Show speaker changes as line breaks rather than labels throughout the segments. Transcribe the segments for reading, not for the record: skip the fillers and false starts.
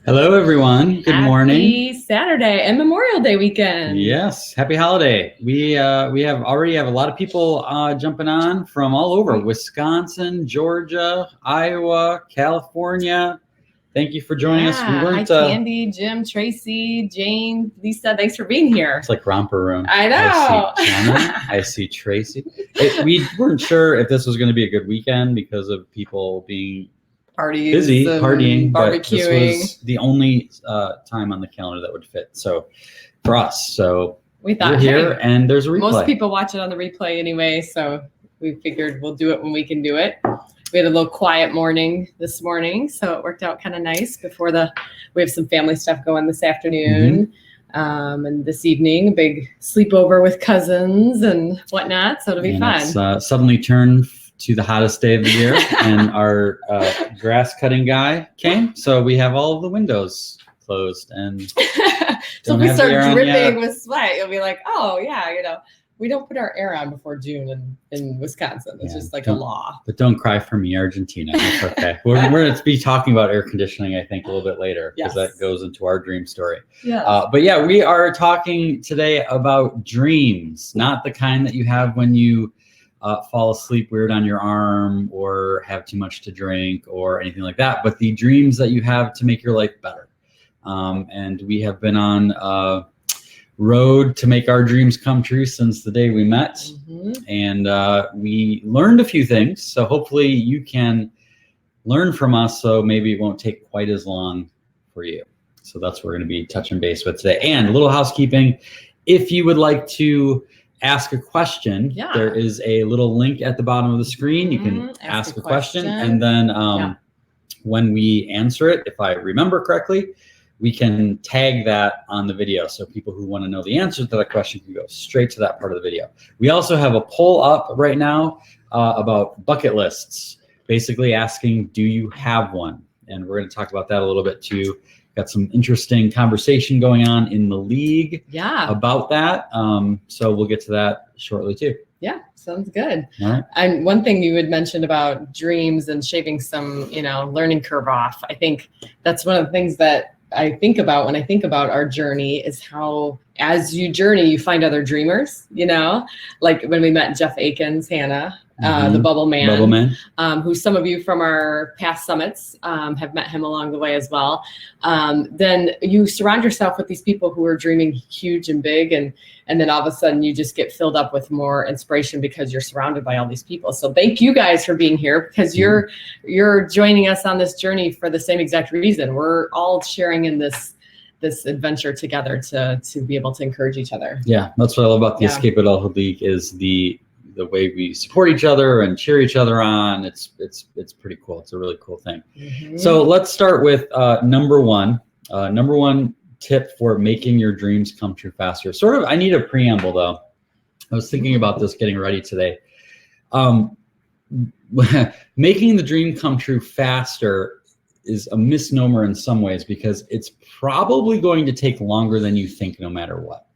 Hello, everyone. Good morning.
Happy Saturday and Memorial Day weekend.
Yes, happy holiday. We already have a lot of people jumping on from all over Wisconsin, Georgia, Iowa, California. Thank you for joining us. We weren't.
Hi, Candy, Jim, Tracy, Jane, Lisa. Thanks for being here.
It's like romper room.
I know.
I see Jenna. I see Tracy. We weren't sure if this was going to be a good weekend because of people being
Parties,
busy partying,
barbecuing.
but this was the only time on the calendar that would fit. So for us, so
we thought
we're here, and there's a replay.
Most people watch it on the replay anyway, so we figured we'll do it when we can do it. We had a little quiet morning this morning, so it worked out kind of nice. We have some family stuff going this afternoon, and this evening, a big sleepover with cousins and whatnot. So it'll be fun.
It's suddenly turned to the hottest day of the year, and our grass cutting guy came, so we have all of the windows closed, and
so if we start dripping with sweat, you'll be like, oh yeah, we don't put our air on before June in Wisconsin. It's just like a law.
But don't cry for me, Argentina. It's okay. We're going to be talking about air conditioning, I think, a little bit later, because that goes into our dream story.
Yeah.
But yeah, we are talking today about dreams, not the kind that you have when you fall asleep weird on your arm or have too much to drink or anything like that, but the dreams that you have to make your life better. And we have been on a road to make our dreams come true since the day we met. And we learned a few things. So hopefully you can learn from us, so maybe it won't take quite as long for you. So that's what we're going to be touching base with today. And a little housekeeping. If you would like to ask a question, there is a little link at the bottom of the screen. You can ask a question, and then when we answer it, if I remember correctly, we can tag that on the video, so people who want to know the answer to that question can go straight to that part of the video. We also have a poll up right now about bucket lists, basically asking, do you have one? And we're going to talk about that a little bit too. Got some interesting conversation going on in the league about that. So we'll get to that shortly too.
Yeah, sounds good.
All right.
And one thing you had mentioned about dreams and shaving some, learning curve off. I think that's one of the things that I think about when I think about our journey is how, as you journey, you find other dreamers, like when we met Jeff Akins, Hannah, the Bubble Man, who some of you from our past summits have met him along the way as well. Then you surround yourself with these people who are dreaming huge and big, and then all of a sudden you just get filled up with more inspiration because you're surrounded by all these people. So thank you guys for being here, because you're joining us on this journey for the same exact reason. We're all sharing in this adventure together to be able to encourage each other.
Yeah, that's what I love about the Escape Adulthood League is the way we support each other and cheer each other on. It's pretty cool. It's a really cool thing. So let's start with number one tip for making your dreams come true faster. I need a preamble though. I was thinking about this getting ready today. Making the dream come true faster is a misnomer in some ways, because it's probably going to take longer than you think, no matter what.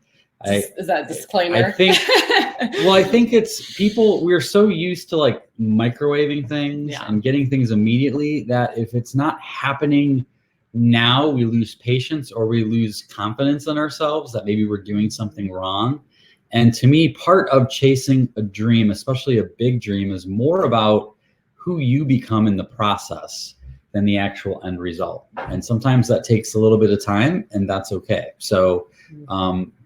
Is that a disclaimer?
I think it's people, we're so used to like microwaving things and getting things immediately that if it's not happening now, we lose patience or we lose confidence in ourselves that maybe we're doing something wrong. And to me, part of chasing a dream, especially a big dream, is more about who you become in the process than the actual end result. And sometimes that takes a little bit of time, and that's okay. So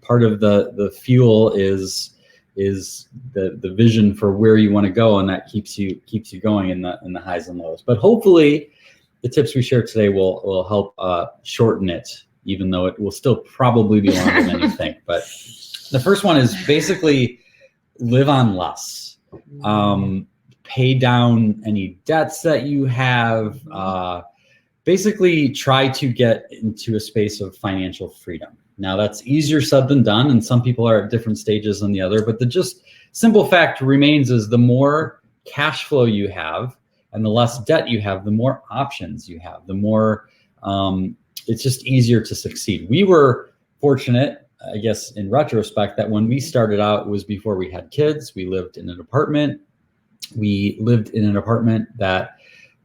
part of the fuel is the vision for where you want to go, and that keeps you going in the highs and lows. But hopefully the tips we share today will help shorten it, even though it will still probably be longer than you think. But the first one is basically live on less. Pay down any debts that you have. Basically try to get into a space of financial freedom. Now that's easier said than done, and some people are at different stages than the other, but the just simple fact remains is the more cash flow you have and the less debt you have, the more options you have, the more it's just easier to succeed. We were fortunate, I guess, in retrospect, that when we started out, it was before we had kids. We lived in an apartment. We lived in an apartment that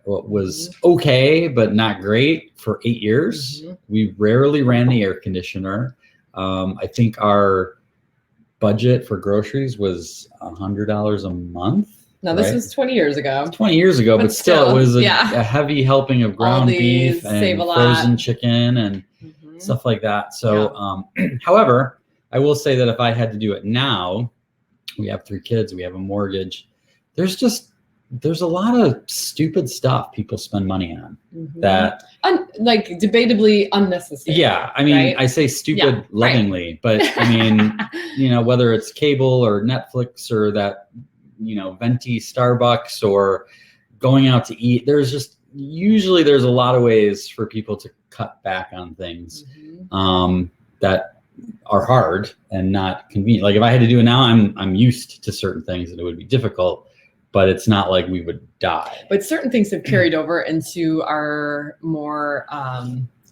was okay, but not great for 8 years. We rarely ran the air conditioner. I think our budget for groceries was $100 a month.
Now this was 20 years ago.
20 years ago, but still it was a heavy helping of ground beef and frozen chicken and stuff like that. So, however, I will say that if I had to do it now, we have 3 kids, we have a mortgage. There's a lot of stupid stuff people spend money on that
like debatably unnecessary.
Yeah. I mean, I say stupid lovingly, but I mean, you know, whether it's cable or Netflix or that, you know, venti Starbucks or going out to eat, usually there's a lot of ways for people to cut back on things that are hard and not convenient. Like if I had to do it now, I'm used to certain things and it would be difficult, but it's not like we would die.
But certain things have carried over into our more,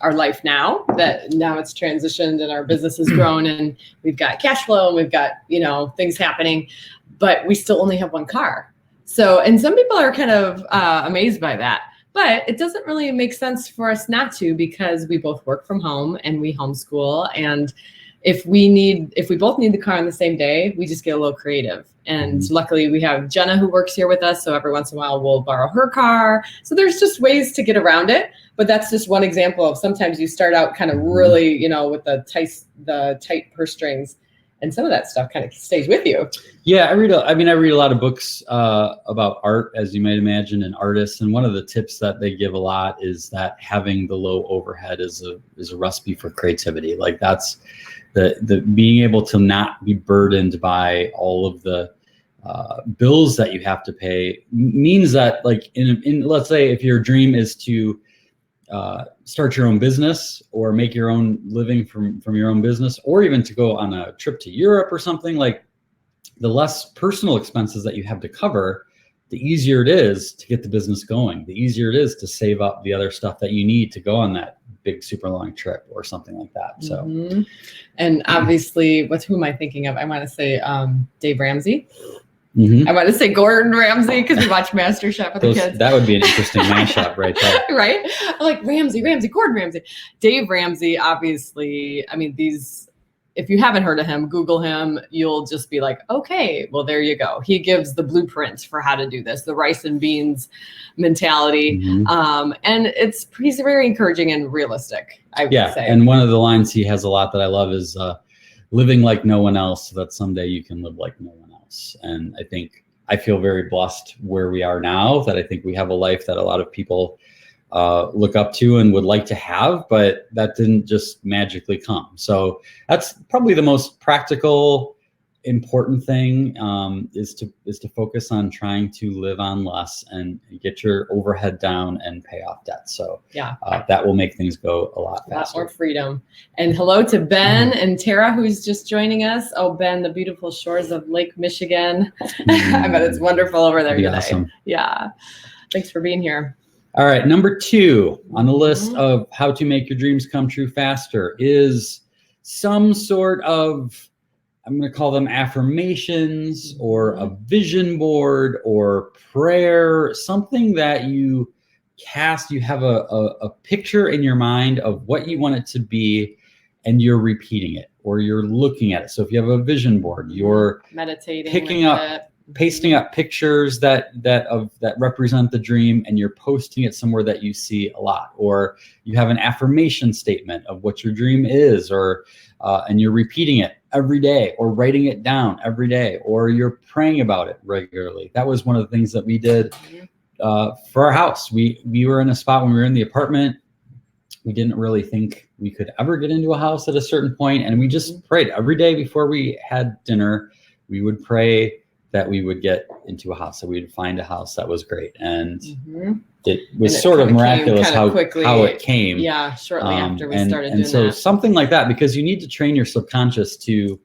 our life now, that now it's transitioned and our business has grown and we've got cash flow and we've got, you know, things happening, but we still only have one car. So, and some people are kind of amazed by that, but it doesn't really make sense for us not to, because we both work from home and we homeschool. And if we both need the car on the same day, we just get a little creative. And luckily we have Jenna who works here with us. So every once in a while we'll borrow her car. So there's just ways to get around it. But that's just one example of sometimes you start out kind of really, you know, with the tight purse strings, and some of that stuff kind of stays with you. Yeah,
I read a lot of books about art, as you might imagine, and artists. And one of the tips that they give a lot is that having the low overhead is a recipe for creativity. Like that's the being able to not be burdened by all of the bills that you have to pay means that, like in let's say if your dream is to start your own business or make your own living from your own business, or even to go on a trip to Europe or something, like the less personal expenses that you have to cover, the easier it is to get the business going. The easier it is to save up the other stuff that you need to go on that big, super long trip or something like that. So,
and obviously, who am I thinking of? I want to say Dave Ramsey. I want to say Gordon Ramsay because we watch MasterChef with the kids.
That would be an interesting mashup right there.
Right? I'm like Ramsay, Gordon Ramsay. Dave Ramsey, obviously, I mean, if you haven't heard of him, Google him, you'll just be like, okay, well, there you go. He gives the blueprint for how to do this, the rice and beans mentality. And he's very encouraging and realistic, I would say.
And one of the lines he has a lot that I love is living like no one else so that someday you can live like no one else. And I feel very blessed where we are now, that I think we have a life that a lot of people look up to and would like to have, but that didn't just magically come. So that's probably the most practical, important thing, is to focus on trying to live on less and get your overhead down and pay off debt. So that will make things go a lot faster.
A lot more freedom. And hello to Ben and Tara, who's just joining us. Oh, Ben, the beautiful shores of Lake Michigan. I bet it's wonderful over there today.
Awesome.
Yeah. Thanks for being here.
All right. Number 2 on the list of how to make your dreams come true faster is some sort of, I'm going to call them affirmations or a vision board or prayer, something that you cast. You have a picture in your mind of what you want it to be, and you're repeating it or you're looking at it. So if you have a vision board, you're
meditating,
picking up, pasting up pictures that represent the dream, and you're posting it somewhere that you see a lot. Or you have an affirmation statement of what your dream is, or and you're repeating it every day or writing it down every day, or you're praying about it regularly. That was one of the things that we did for our house. We were in a spot when we were in the apartment. We didn't really think we could ever get into a house at a certain point, and we just prayed every day before we had dinner. We would pray that we would get into a house, that we would find a house that was great. And it was sort of miraculous how it came.
Yeah, shortly after we started doing
that. And so something like that, because you need to train your subconscious to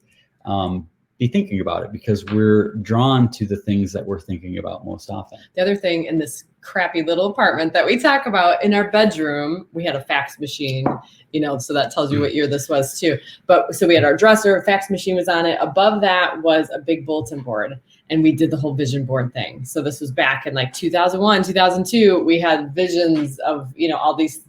be thinking about it, because we're drawn to the things that we're thinking about most often.
The other thing, in this crappy little apartment that we talk about, in our bedroom, we had a fax machine, so that tells you what year this was too. But so we had our dresser, fax machine was on it. Above that was a big bulletin board. and we did the whole vision board thing. So this was back in like 2001, 2002. We had visions of, you know, all these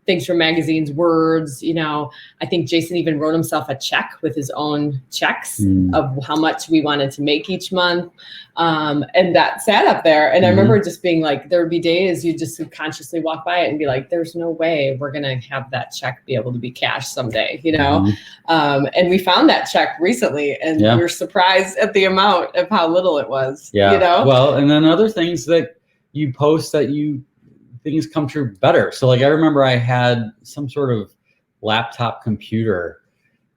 things from magazines, words, you know. I think Jason even wrote himself a check with his own checks of how much we wanted to make each month. And that sat up there. And I remember just being like, there would be days you just subconsciously walk by it and be like, there's no way we're going to have that check be able to be cashed someday, you know? And we found that check recently, and we were surprised at the amount of how little it was, you know?
Well, and then other things that you post that things come true better. So like, I remember I had some sort of laptop computer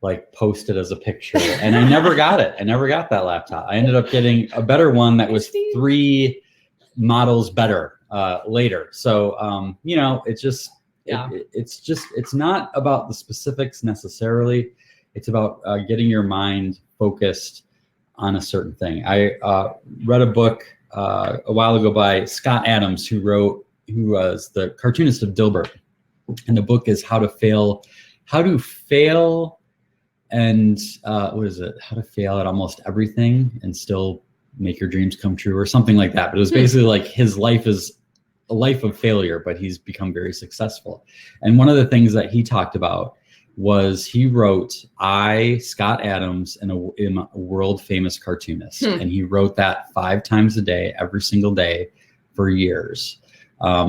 like posted as a picture, and I never got it. I never got that laptop. I ended up getting a better one that was 3 models better later. So, you know, it's just, it's not about the specifics necessarily. It's about getting your mind focused on a certain thing. I read a book a while ago by Scott Adams, who was the cartoonist of Dilbert. And the book is How to Fail and what is it? How to fail at almost everything and still make your dreams come true, or something like that. But it was basically like his life is a life of failure, but he's become very successful. And one of the things that he talked about was he wrote, Scott Adams, am a world famous cartoonist. And he wrote that 5 times a day, every single day for years.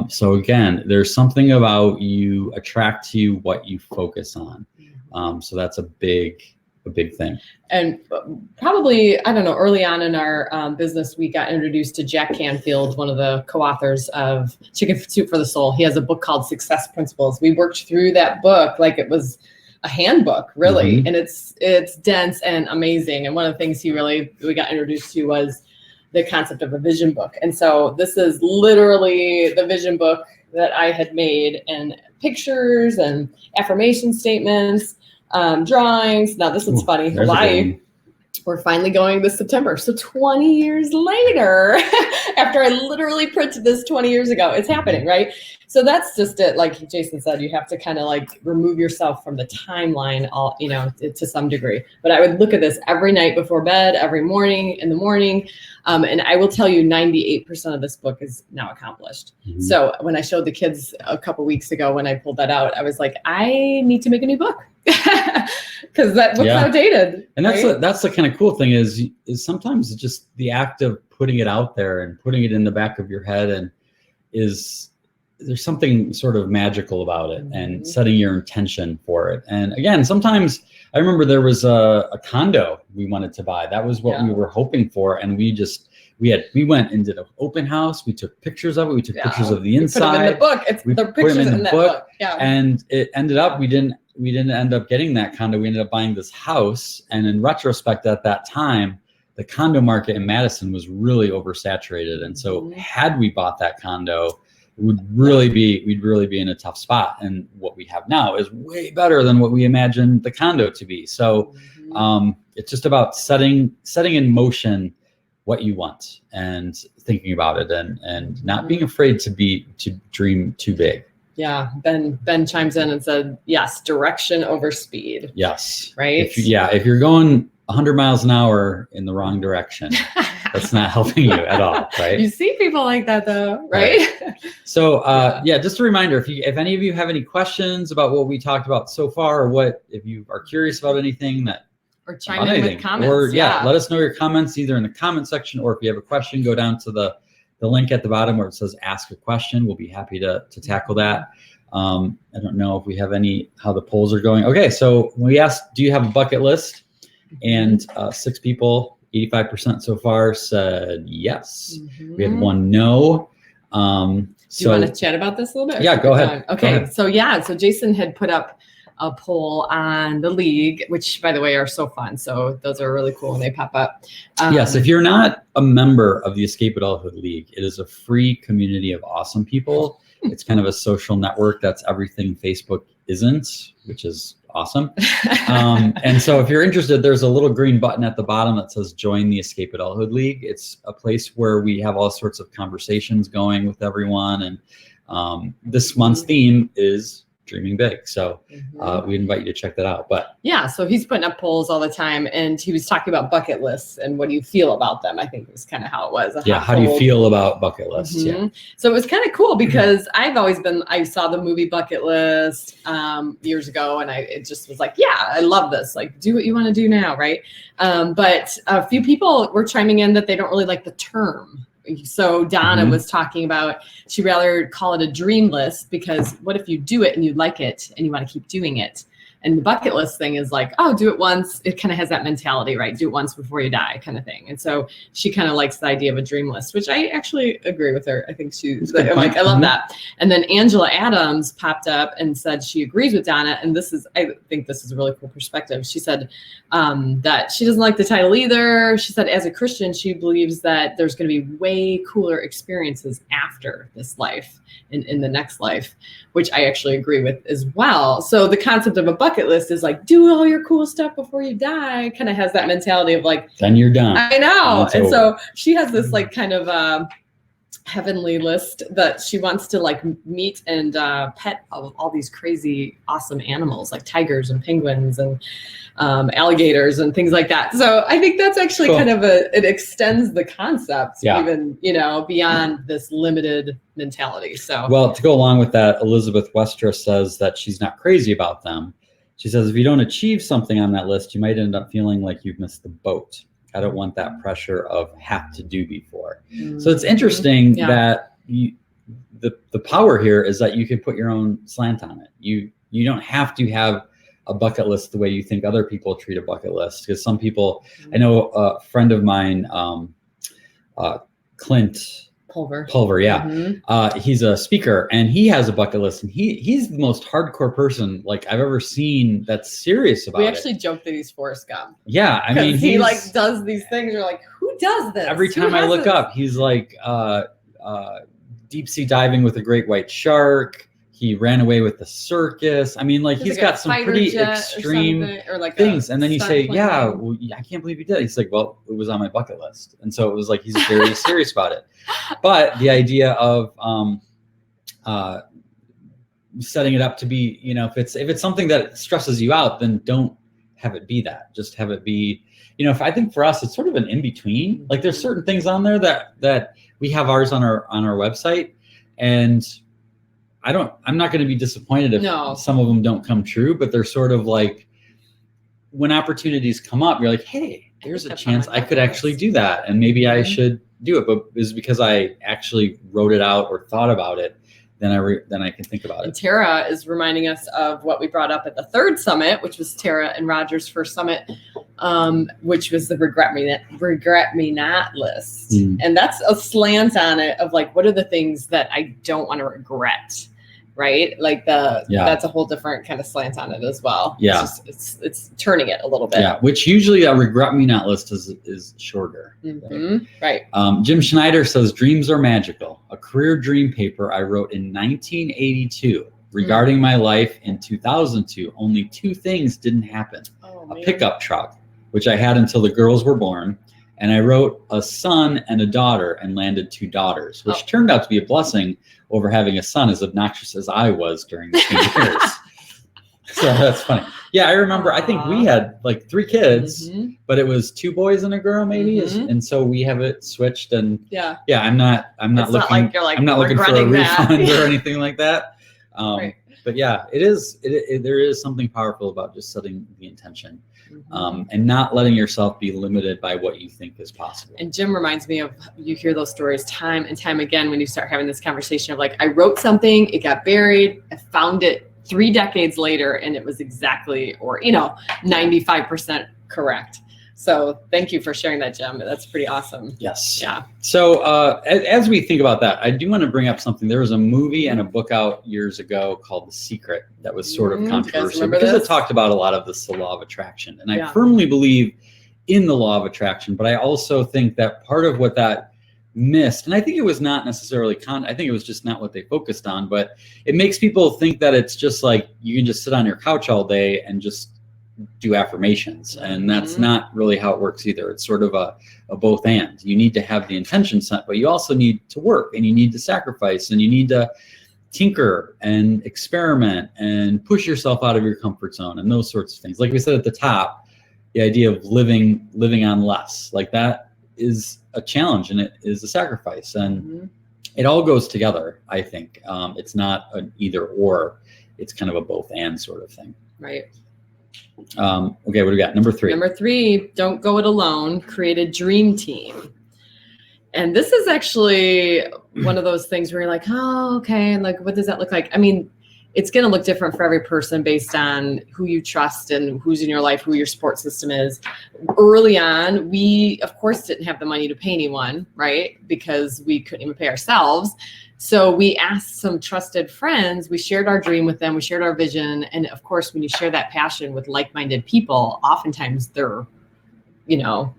So again, there's something about you attract to you what you focus on. So that's a big thing. And
probably, I don't know, early on in our business, we got introduced to Jack Canfield, one of the co-authors of Chicken Soup for the Soul. He has a book called Success Principles. We worked through that book like it was a handbook, really. And it's dense and amazing. And one of the things we got introduced to was the concept of a vision book. And so this is literally the vision book that I had made, and pictures and affirmation statements, drawings. Now this one's funny. Hawaii. We're finally going this September. So 20 years later, after I literally printed this 20 years ago, it's happening, right? So that's just it. Like Jason said, you have to kind of like remove yourself from the timeline, to some degree. But I would look at this every night before bed, every morning, in the morning. And I will tell you 98% of this book is now accomplished. So when I showed the kids a couple weeks ago, when I pulled that out, I was like, I need to make a new book because that book's outdated.
And that's the kind of cool thing is sometimes it's just the act of putting it out there and putting it in the back of your head, and there's something sort of magical about it, and setting your intention for it. And again, sometimes I remember there was a condo we wanted to buy. That was what we were hoping for. And we went and did an open house. We took pictures of it. We took pictures of the inside.
Put them in the book.
We
the
put
pictures
them in the book.
Yeah.
And it ended up, we didn't end up getting that condo. We ended up buying this house. And in retrospect, at that time, the condo market in Madison was really oversaturated. And so had we bought that condo, we'd really be in a tough spot. And what we have now is way better than what we imagined the condo to be. So it's just about setting in motion what you want and thinking about it, and not being afraid to dream too big.
Yeah. Ben chimes in and said, yes, direction over speed.
Yes.
Right.
If you're going 100 miles an hour in the wrong direction, that's not helping you at all, right?
You see people like that though, right?
So just a reminder, if any of you have any questions about what we talked about so far, or if you are curious about anything
or chime in with comments.
Or let us know your comments either in the comment section, or if you have a question, go down to the link at the bottom where it says ask a question. We'll be happy to tackle that. I don't know if we have how the polls are going. Okay, so we asked, do you have a bucket list? And 6 people, 85% so far, said yes. We had 1 no.
Do you want to chat about this a little bit?
Yeah, go ahead.
Okay, so Jason had put up a poll on the league, which by the way are so fun. So those are really cool when they pop up.
Yes, if you're not a member of the Escape Adulthood League, it is a free community of awesome people. It's kind of a social network that's everything Facebook isn't, which is awesome. And so if you're interested, there's a little green button at the bottom that says join the Escape Adulthood League. It's a place where we have all sorts of conversations going with everyone. And this month's theme is dreaming big. So we invite you to check that out. But
yeah, so he's putting up polls all the time, and he was talking about bucket lists and what do you feel about them? I think was kind of how it was.
Yeah, how do you feel about bucket lists? Yeah.
So it was kind of cool because I saw the movie Bucket List years ago, and it just was like, yeah, I love this. Like, do what you want to do now, right? But a few people were chiming in that they don't really like the term. So Donna was talking about she'd rather call it a dream list, because what if you do it and you like it and you want to keep doing it? And the bucket list thing is like, oh, do it once. It kind of has that mentality, right? Do it once before you die kind of thing. And so she kind of likes the idea of a dream list, which I actually agree with her. I think she's like, I love that. And then Angela Adams popped up and said she agrees with Donna. And I think this is a really cool perspective. She said that she doesn't like the title either. She said, as a Christian, she believes that there's going to be way cooler experiences after this life, in the next life, which I actually agree with as well. So the concept of a bucket list is like, do all your cool stuff before you die. Kind of has that mentality of like,
then you're done.
I know. And so she has this like kind of heavenly list that she wants to like meet and pet all these crazy, awesome animals like tigers and penguins and alligators and things like that. So I think that's actually kind of it extends the concept even, beyond this limited mentality. So,
well, to go along with that, Elizabeth Westra says that she's not crazy about them. She says, if you don't achieve something on that list, you might end up feeling like you've missed the boat. I don't want that pressure of have to do before. So it's interesting that the power here is that you can put your own slant on it. You don't have to have a bucket list the way you think other people treat a bucket list. Because some people, I know a friend of mine, Clint Pulver, he's a speaker, and he has a bucket list, and he's the most hardcore person like I've ever seen that's serious about it.
We actually joke that he's Forrest Gump.
Yeah, I mean,
he like does these things. You're like, who does this?
Every time I look up, he's like deep sea diving with a great white shark. He ran away with the circus. I mean, like he's got some pretty extreme
or like
things. And then you say, well, I can't believe he did. He's like, well, it was on my bucket list. And so it was like, he's very serious about it. But the idea of setting it up to be, if it's something that stresses you out, then don't have it be that. Just have it be, if I think for us, it's sort of an in-between. Like there's certain things on there that we have ours on our website, and I'm not going to be disappointed if some of them don't come true, but they're sort of like when opportunities come up, you're like, hey, there's a chance I could actually do that. And maybe I should do it, but it's because I actually wrote it out or thought about it. Then I can think about it.
And Tara is reminding us of what we brought up at the third summit, which was Tara and Roger's first summit, which was the regret me not list. And that's a slant on it of like, what are the things that I don't want to regret? Right? Like that's a whole different kind of slant on it as well.
Yeah.
It's turning it a little bit.
Yeah. Which usually a regret me not list is shorter.
Right.
Jim Schneider says, dreams are magical. A career dream paper I wrote in 1982 regarding my life in 2002. Only two things didn't happen. A pickup truck, which I had until the girls were born. And I wrote a son and a daughter and landed two daughters, which turned out to be a blessing over having a son as obnoxious as I was during the 2 years. So that's funny. Yeah, I remember, I think we had like 3 kids, but it was 2 boys and a girl maybe. And so we have it switched, and I'm not looking for a refund or anything like that. But yeah, there is something powerful about just setting the intention. And not letting yourself be limited by what you think is possible.
And Jim reminds me of, you hear those stories time and time again when you start having this conversation of like, I wrote something, it got buried, I found it 3 decades later, and it was exactly, 95% correct. So thank you for sharing that, Jim. That's pretty awesome.
Yes.
Yeah.
So as we think about that, I do want to bring up something. There was a movie and a book out years ago called The Secret that was sort of controversial because it talked about a lot of the law of attraction. And I firmly believe in the law of attraction, but I also think that part of what that missed, and I think it was not necessarily I think it was just not what they focused on, but it makes people think that it's just like you can just sit on your couch all day and just do affirmations, and that's not really how it works either. It's sort of a both and. You need to have the intention set, but you also need to work, and you need to sacrifice, and you need to tinker and experiment and push yourself out of your comfort zone and those sorts of things. Like we said at the top, the idea of living on less, like that is a challenge and it is a sacrifice, and it all goes together. I think it's not an either or, it's kind of a both and sort of thing.
Right.
Okay, what do we got? Number 3.
Number 3, don't go it alone. Create a dream team. And this is actually one of those things where you're like, oh, okay. And like, what does that look like? I mean, it's going to look different for every person based on who you trust and who's in your life, who your support system is. Early on, we, of course, didn't have the money to pay anyone, right? Because we couldn't even pay ourselves. So we asked some trusted friends, we shared our dream with them, we shared our vision. And of course, when you share that passion with like-minded people, oftentimes they're,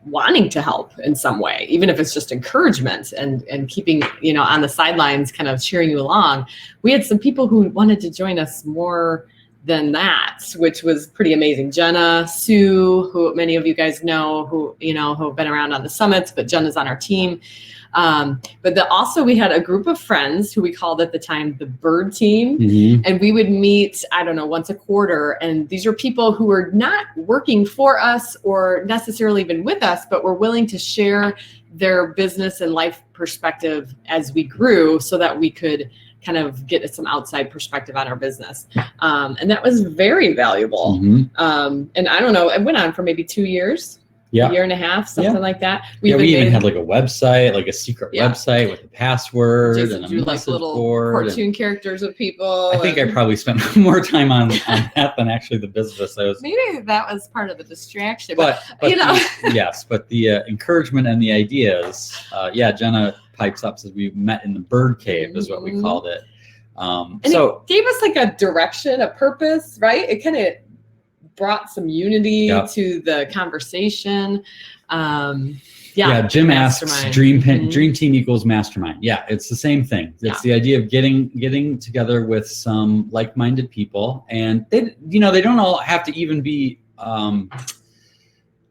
wanting to help in some way, even if it's just encouragement and keeping, on the sidelines, kind of cheering you along. We had some people who wanted to join us more than that, which was pretty amazing. Jenna, Sue, who many of you guys know, who have been around on the summits, but Jenna's on our team. But also we had a group of friends who we called at the time the Bird Team, and we would meet, I don't know, once a quarter. And these are people who were not working for us or necessarily even with us, but were willing to share their business and life perspective as we grew so that we could kind of get some outside perspective on our business. And that was very valuable. And I don't know, it went on for maybe 2 years. A year and a half, something like that. We
even had like a website, like a secret website with a password
Jason
and a
drew
message
like little
board.
cartoon characters of people.
I think I probably spent more time on that than actually the business.
Maybe that was part of the distraction.
But the encouragement and the ideas. Jenna pipes up, says we met in the bird cave is what we called it.
It gave us like a direction, a purpose, right? It kind of brought some unity to the conversation.
Jim asks, dream team equals mastermind. Yeah, it's the same thing. It's the idea of getting together with some like-minded people, and they don't all have to even be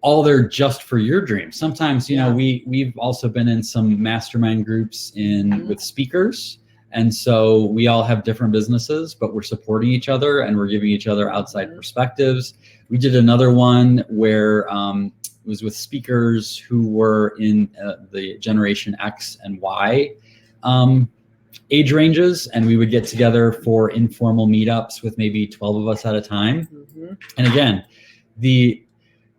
all there just for your dreams. Sometimes we've also been in some mastermind groups with speakers. And so we all have different businesses, but we're supporting each other and we're giving each other outside perspectives. We did another one where it was with speakers who were in the Generation X and Y age ranges, and we would get together for informal meetups with maybe 12 of us at a time. And again, the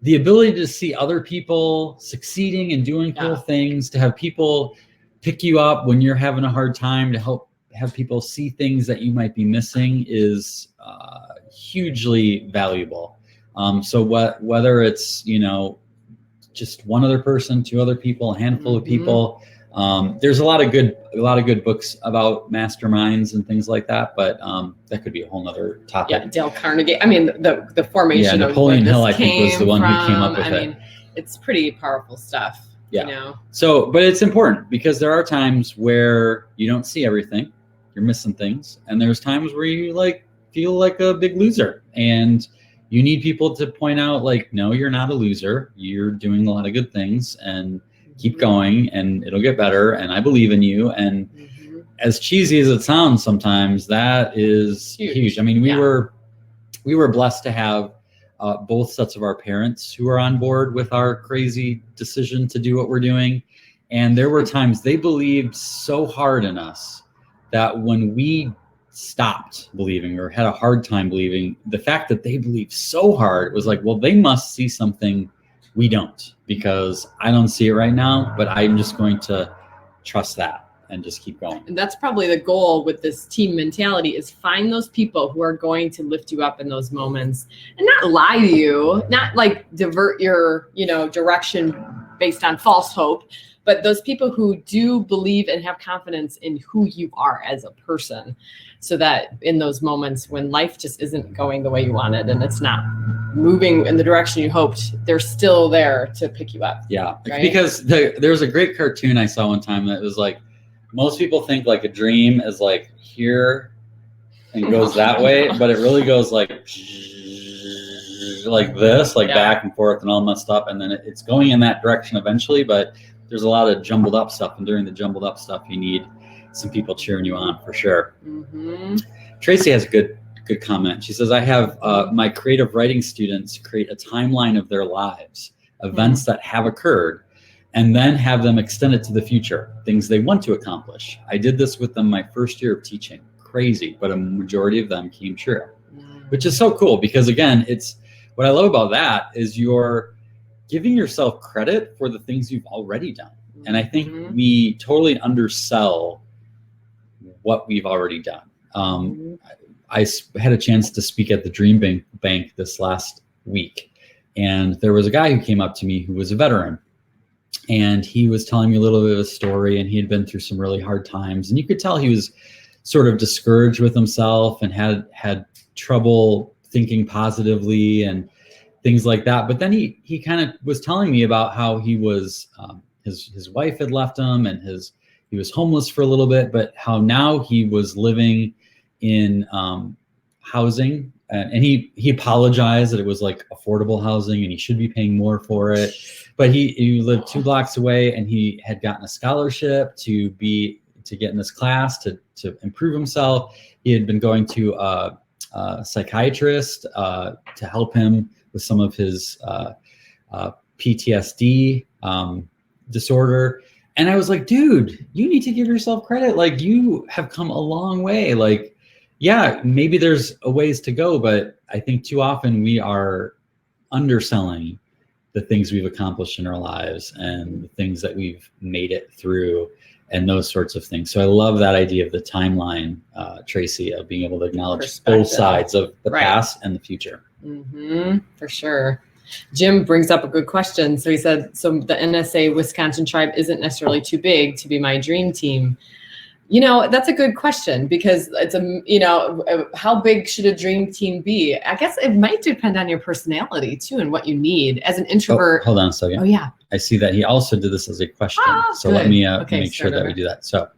ability to see other people succeeding and doing cool things, to have people pick you up when you're having a hard time, to help have people see things that you might be missing is hugely valuable. So whether it's, just one other person, 2 other people, a handful of people, there's a lot of good books about masterminds and things like that, but that could be a whole nother topic.
Yeah, Dale Carnegie. I mean, the formation of
Napoleon Hill, I think, was the one who came up with it.
I mean, it's pretty powerful stuff.
So, but it's important because there are times where you don't see everything, you're missing things, and there's times where you feel like a big loser, and you need people to point out, no, you're not a loser. You're doing a lot of good things, and keep going, and it'll get better. And I believe in you. And as cheesy as it sounds, sometimes that is huge. I mean, we were blessed to have both sets of our parents who are on board with our crazy decision to do what we're doing. And there were times they believed so hard in us that when we stopped believing or had a hard time believing, the fact that they believed so hard was like, well, they must see something we don't, because I don't see it right now, but I'm just going to trust that and just keep going.
And that's probably the goal with this team mentality, is find those people who are going to lift you up in those moments and not lie to you, not divert your, direction based on false hope, but those people who do believe and have confidence in who you are as a person, so that in those moments when life just isn't going the way you wanted and it's not moving in the direction you hoped, they're still there to pick you up.
Yeah, right? Because there's a great cartoon I saw one time that was like, most people think like a dream is like here and goes that way, but it really goes like this, back and forth and all messed up, and then it's going in that direction eventually, but there's a lot of jumbled up stuff, and during the jumbled up stuff you need some people cheering you on for sure.
Mm-hmm.
Tracy has a good comment. She says, I have my creative writing students create a timeline of their lives, events that have occurred, and then have them extend it to the future, things they want to accomplish. I did this with them my first year of teaching. Crazy, but a majority of them came true, which is so cool because, again, it's what I love about that is you're giving yourself credit for the things you've already done. And I think we totally undersell what we've already done. I had a chance to speak at the Dream Bank this last week, and there was a guy who came up to me who was a veteran, and he was telling me a little bit of a story, and he had been through some really hard times, and you could tell he was sort of discouraged with himself and had trouble thinking positively and things like that. But then he kind of was telling me about how he was his wife had left him, and he was homeless for a little bit, but how now he was living in housing, and he apologized that it was like affordable housing and he should be paying more for it. But he lived 2 blocks away, and he had gotten a scholarship to get in this class to improve himself. He had been going to a psychiatrist to help him with some of his PTSD disorder. And I was like, dude, you need to give yourself credit. Like, you have come a long way. Like, yeah, maybe there's a ways to go, but I think too often we are underselling the things we've accomplished in our lives and the things that we've made it through and those sorts of things. So I love that idea of the timeline, Tracy, of being able to acknowledge both sides of the past and the future.
For sure. Jim brings up a good question. So he said, so the NSA Wisconsin tribe isn't necessarily too big to be my dream team. You know, that's a good question because it's how big should a dream team be? I guess it might depend on your personality too and what you need as an introvert.
Hold on a second.
Oh yeah.
I see that he also did this as a question. So
good.
Let me make sure that we do that. So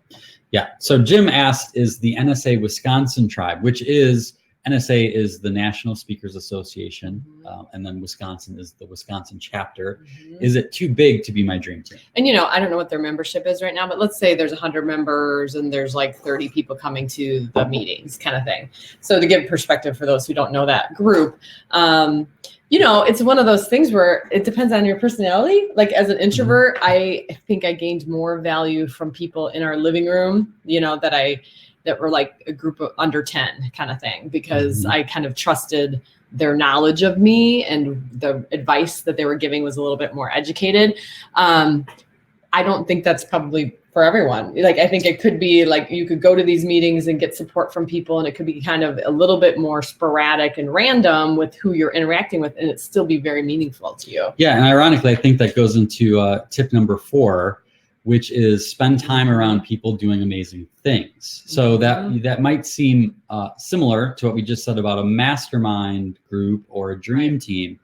yeah. So Jim asked, is the NSA Wisconsin tribe, which is NSA is the National Speakers Association, and then Wisconsin is the Wisconsin chapter. Is it too big to be my dream team?
And, I don't know what their membership is right now, but let's say there's 100 members and there's like 30 people coming to the meetings kind of thing. So to give perspective for those who don't know that group, it's one of those things where it depends on your personality. Like as an introvert, I think I gained more value from people in our living room, that were like a group of under 10 kind of thing, because I kind of trusted their knowledge of me and the advice that they were giving was a little bit more educated. I don't think that's probably for everyone. Like, I think it could be like, you could go to these meetings and get support from people, and it could be kind of a little bit more sporadic and random with who you're interacting with, and it still be very meaningful to you.
Yeah. And ironically, I think that goes into tip number 4, which is spend time around people doing amazing things. So that might seem similar to what we just said about a mastermind group or a dream team,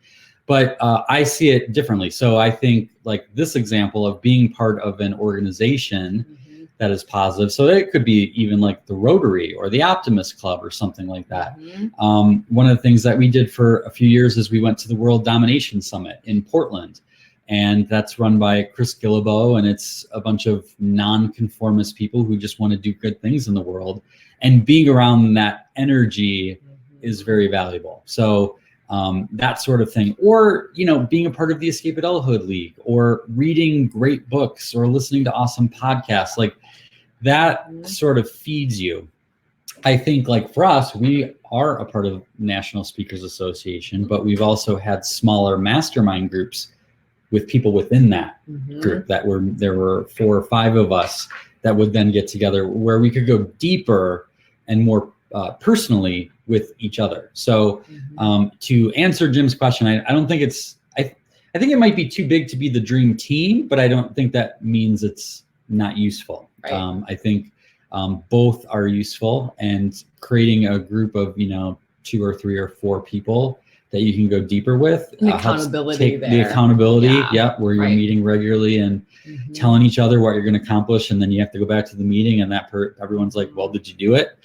but I see it differently. So I think like this example of being part of an organization that is positive. So it could be even like the Rotary or the Optimist Club or something like that. One of the things that we did for a few years is we went to the World Domination Summit in Portland. And that's run by Chris Guillebeau, and it's a bunch of nonconformist people who just want to do good things in the world. And being around that energy is very valuable. So that sort of thing. Or, being a part of the Escape Adulthood League, or reading great books, or listening to awesome podcasts. Like that sort of feeds you. I think like for us, we are a part of National Speakers Association, but we've also had smaller mastermind groups with people within that group there were 4 or 5 of us that would then get together where we could go deeper and more personally with each other. So to answer Jim's question, I don't think I think it might be too big to be the dream team, but I don't think that means it's not useful. Right. I think both are useful, and creating a group of 2 or 3 or 4 people that you can go deeper with.
And accountability there.
The accountability,
Yeah.
where you're
Right.
meeting regularly and telling each other what you're going to accomplish, and then you have to go back to the meeting, and everyone's like, well, did you do it?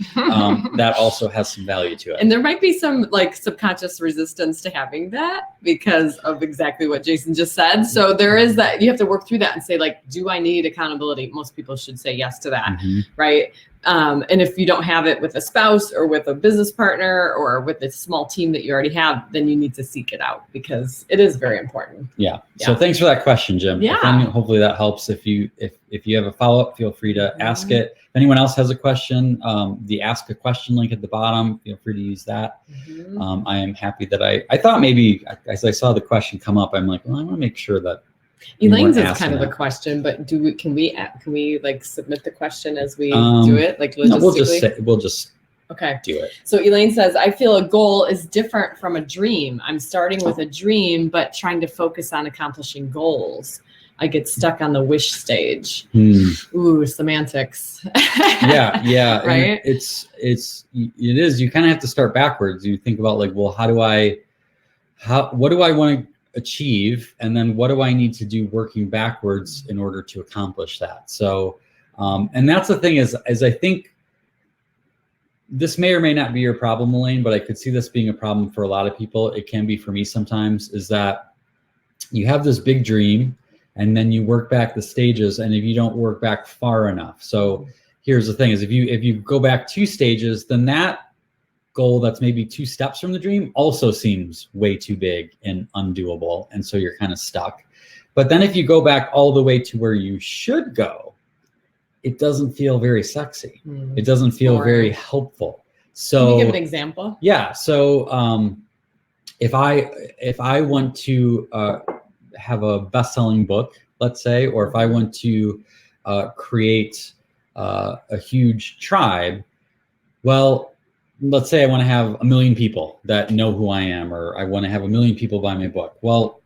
That also has some value to it.
And there might be some like subconscious resistance to having that because of exactly what Jason just said. So there is that, you have to work through that and say, like, do I need accountability? Most people should say yes to that, right? And if you don't have it with a spouse or with a business partner or with a small team that you already have, then you need to seek it out because it is very important.
Yeah. So thanks for that question, Jim.
Yeah.
Hopefully that helps. If you have a follow-up, feel free to ask it. If anyone else has a question, the ask a question link at the bottom, feel free to use that. I am happy that I thought maybe as I saw the question come up, I'm like, well, I want to make sure that
Elaine's is kind of a question, but can we like submit the question as we do it? Like logistically?
No, we'll just
okay.
Do it.
So Elaine says, I feel a goal is different from a dream. I'm starting with a dream, but trying to focus on accomplishing goals. I get stuck on the wish stage. Ooh, semantics.
Yeah.
Right.
And it is. You kind of have to start backwards. You think about like, well, what do I want to achieve, and then what do I need to do working backwards in order to accomplish that? So, and that's the thing is I think this may or may not be your problem, Elaine, but I could see this being a problem for a lot of people. It can be for me sometimes, is that you have this big dream and then you work back the stages, and if you don't work back far enough. So here's the thing is if you go back 2 stages, then that goal that's maybe 2 steps from the dream also seems way too big and undoable, and so you're kind of stuck. But then if you go back all the way to where you should go, it doesn't feel very sexy. It doesn't feel very helpful. So
can you give an example?
Yeah. So if I want to have a best-selling book, let's say, or if I want to create a huge tribe, well, let's say I want to have 1 million people that know who I am, or I want to have 1 million people buy my book. Well,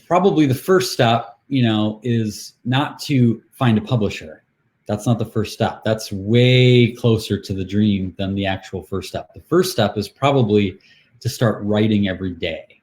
probably the first step, is not to find a publisher. That's not the first step. That's way closer to the dream than the actual first step. The first step is probably to start writing every day,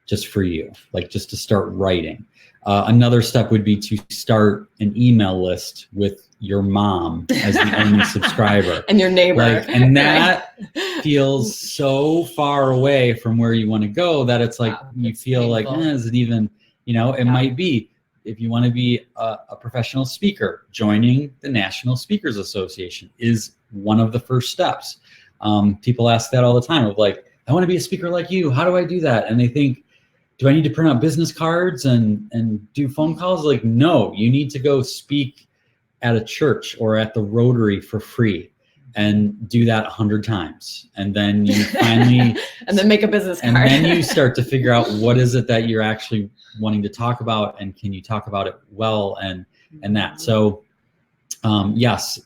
just for you, like just to start writing. Another step would be to start an email list with your mom as the only subscriber.
And your neighbor.
And that feels so far away from where you want to go that it's like, you feel painful. Like, is it even, it might be, if you want to be a professional speaker, joining the National Speakers Association is one of the first steps. People ask that all the time of like, I want to be a speaker like you. How do I do that? And they think, do I need to print out business cards and do phone calls? Like, no, you need to go speak at a church or at the Rotary for free and do that 100 times. And then you finally,
and then make a business card.
And then you start to figure out what is it that you're actually wanting to talk about, and can you talk about it well, and that. So yes,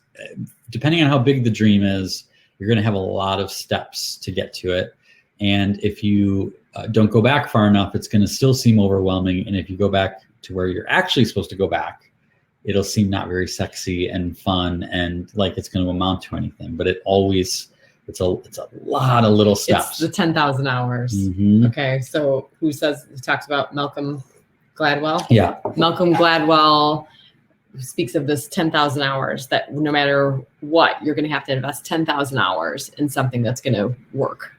depending on how big the dream is, you're going to have a lot of steps to get to it. And if you don't go back far enough, it's going to still seem overwhelming. And if you go back to where you're actually supposed to go back, it'll seem not very sexy and fun and like it's going to amount to anything. But it's a lot of little steps.
It's the 10,000 hours. Okay, so who talks about Malcolm Gladwell?
Yeah.
Malcolm Gladwell speaks of this 10,000 hours, that no matter what, you're going to have to invest 10,000 hours in something that's going to work.